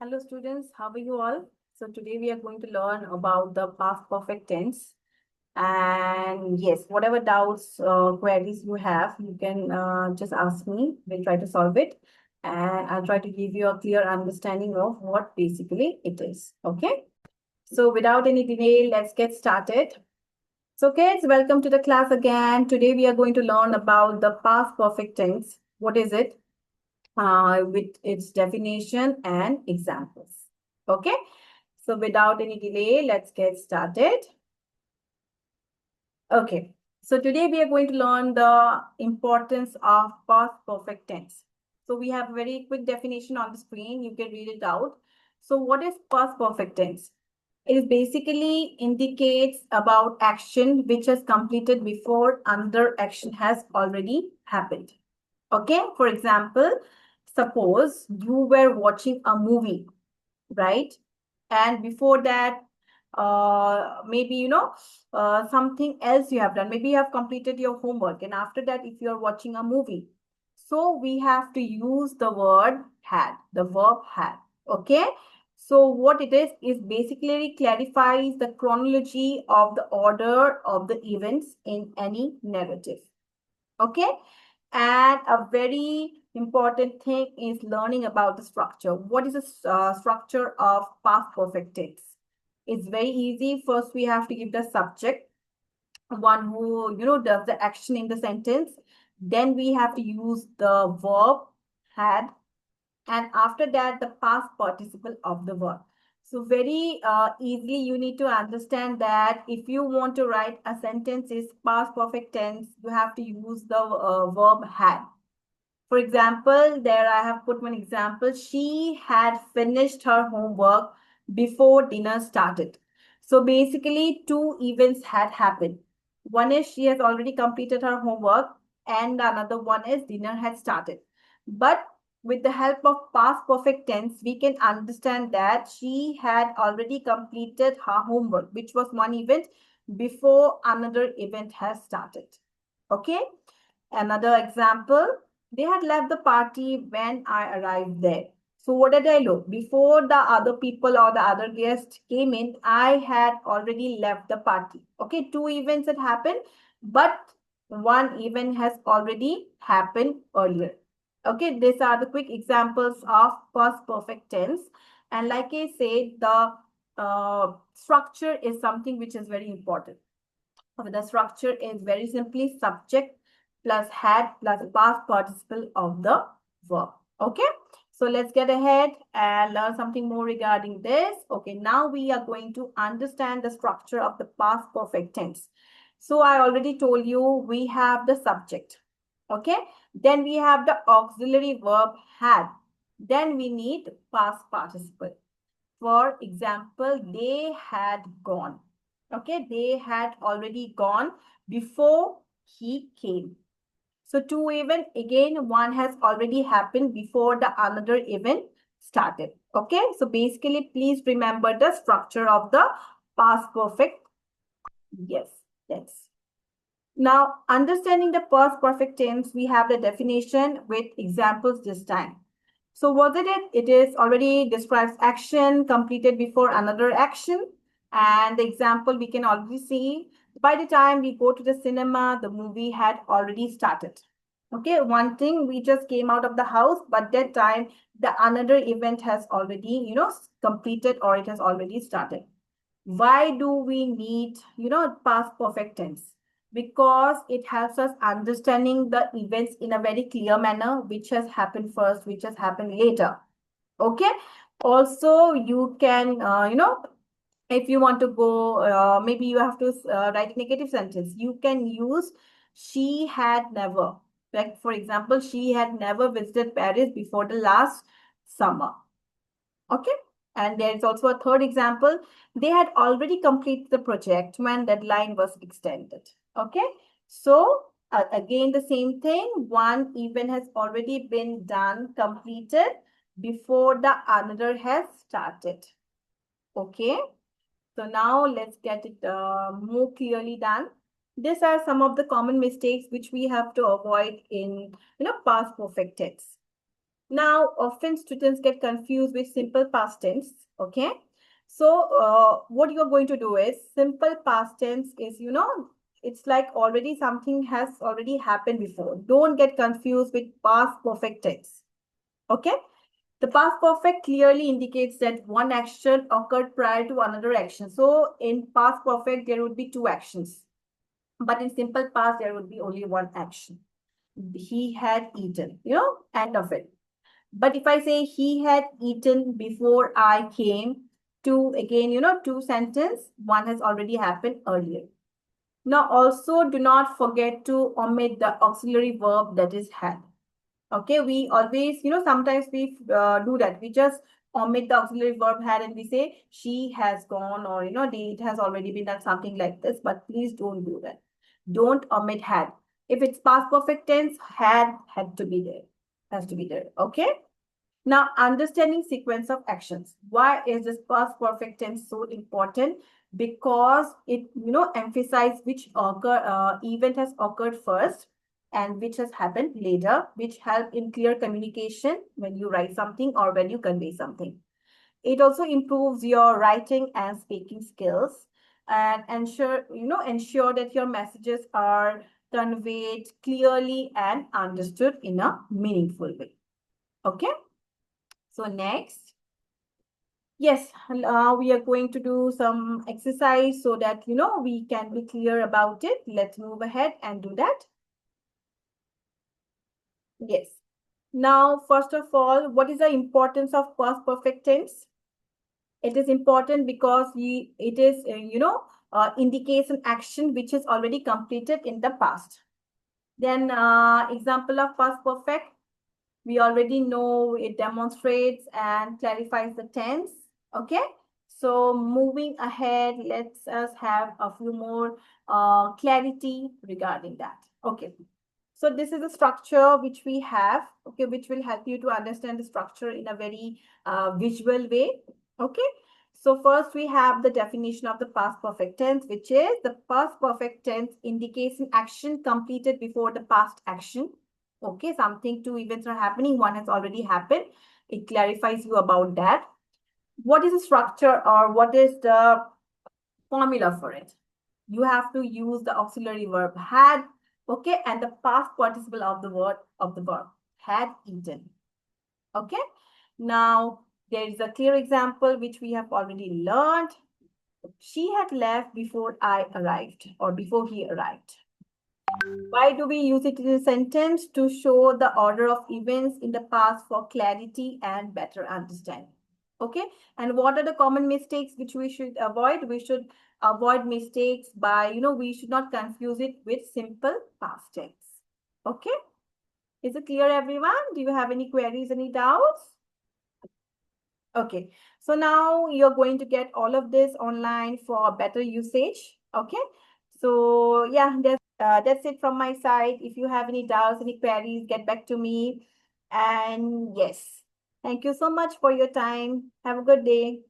Hello students, how are you all? So today we are going to learn about the past perfect tense. And yes, whatever doubts, queries you have, you can just ask me. We'll try to solve it. And I'll try to give you a clear understanding of what basically it is. Okay? So without any delay, let's get started. So kids, welcome to the class again. Today we are going to learn about the past perfect tense. What is it? With its definition and examples. Okay, so without any delay, let's get started. Okay, so today we are going to learn the importance of past perfect tense. So we have a very quick definition on the screen. You can read it out. So what is past perfect tense? It basically indicates about action which has completed before another action has already happened. Okay, for example, suppose you were watching a movie, right? And before that, maybe something else you have done. Maybe you have completed your homework, and after that, if you are watching a movie, so we have to use the word had, the verb had. Okay. So what it is basically clarifies the chronology of the order of the events in any narrative. Okay. And a very important thing is learning about the structure. What is the structure of past perfect tense? It's very easy. First, we have to give the subject, one who does the action in the sentence. Then we have to use the verb had, and after that the past participle of the verb. So very easily you need to understand that if you want to write a sentence is past perfect tense, you have to use the verb had. For example, there I have put one example. She had finished her homework before dinner started. So basically, two events had happened. One is she has already completed her homework, and another one is dinner had started. But with the help of past perfect tense, we can understand that she had already completed her homework, which was one event before another event has started. Okay. Another example, they had left the party when I arrived there. So what did I do? Before the other people or the other guests came in, I had already left the party. Okay, two events had happened, but one event has already happened earlier. Okay, these are the quick examples of past perfect tense. And like I said, the structure is something which is very important. The structure is very simply subject plus had plus past participle of the verb. Okay. So let's get ahead and learn something more regarding this. Okay. Now we are going to understand the structure of the past perfect tense. So I already told you we have the subject. Okay. Then we have the auxiliary verb had. Then we need past participle. For example, they had gone. Okay, they had already gone before he came. So two event, again, one has already happened before the another event started. Okay, so basically, please remember the structure of the past perfect. Yes, that's. Now, understanding the past perfect tense, we have the definition with examples this time. So what did it? It is already describes action completed before another action. And the example we can already see by the time we go to the cinema, the movie had already started. Okay, one thing we just came out of the house, but that time the another event has already, completed or it has already started. Why do we need, past perfect tense? Because it helps us understanding the events in a very clear manner, which has happened first, which has happened later. Okay. Also, you can, if you want to go, maybe you have to write a negative sentence. You can use she had never. Like, for example, she had never visited Paris before the last summer. Okay. And there is also a third example. They had already completed the project when deadline was extended. Okay. So again, the same thing. One event has already been done, completed before the another has started. Okay. So now let's get it more clearly done. These are some of the common mistakes which we have to avoid in past perfect tense. Now, often students get confused with simple past tense. Okay. So, what you're going to do is simple past tense is, it's like already something has already happened before. Don't get confused with past perfect tense. Okay. The past perfect clearly indicates that one action occurred prior to another action. So, in past perfect, there would be two actions. But in simple past, there would be only one action. He had eaten, end of it. But if I say he had eaten before I came, to again, two sentence, one has already happened earlier. Now also do not forget to omit the auxiliary verb that is had. Okay, we always, sometimes we do that. We just omit the auxiliary verb had and we say she has gone, or, it has already been done, something like this. But please don't do that. Don't omit had. If it's past perfect tense, had to be there. Has to be there. Okay. Now, understanding sequence of actions. Why is this past perfect tense so important? Because it, emphasizes which event has occurred first and which has happened later, which help in clear communication when you write something or when you convey something. It also improves your writing and speaking skills and ensure that your messages are conveyed clearly and understood in a meaningful way. Okay. So next, yes, we are going to do some exercise so that, we can be clear about it. Let's move ahead and do that. Yes. Now, first of all, what is the importance of past perfect tense? It is important because it is, indicates an action which is already completed in the past. Then example of past perfect, we already know it demonstrates and clarifies the tense. Okay. So moving ahead, let's us have a few more clarity regarding that. Okay. So this is the structure which we have, okay, which will help you to understand the structure in a very visual way. Okay. So first we have the definition of the past perfect tense, which is the past perfect tense indicates an action completed before the past action. Okay, something, two events are happening, one has already happened. It clarifies you about that. What is the structure or what is the formula for it? You have to use the auxiliary verb had, okay, and the past participle of the word of the verb had eaten. Okay. Now there is a clear example which we have already learned. She had left before I arrived or before he arrived. Why do we use it in a sentence? To show the order of events in the past for clarity and better understanding. Okay. And what are the common mistakes which we should avoid? We should avoid mistakes by, we should not confuse it with simple past tense. Okay. Is it clear, everyone? Do you have any queries, any doubts? Okay. So now you're going to get all of this online for better usage. Okay. So yeah, that's it from my side. If you have any doubts, any queries, get back to me. And yes, thank you so much for your time. Have a good day.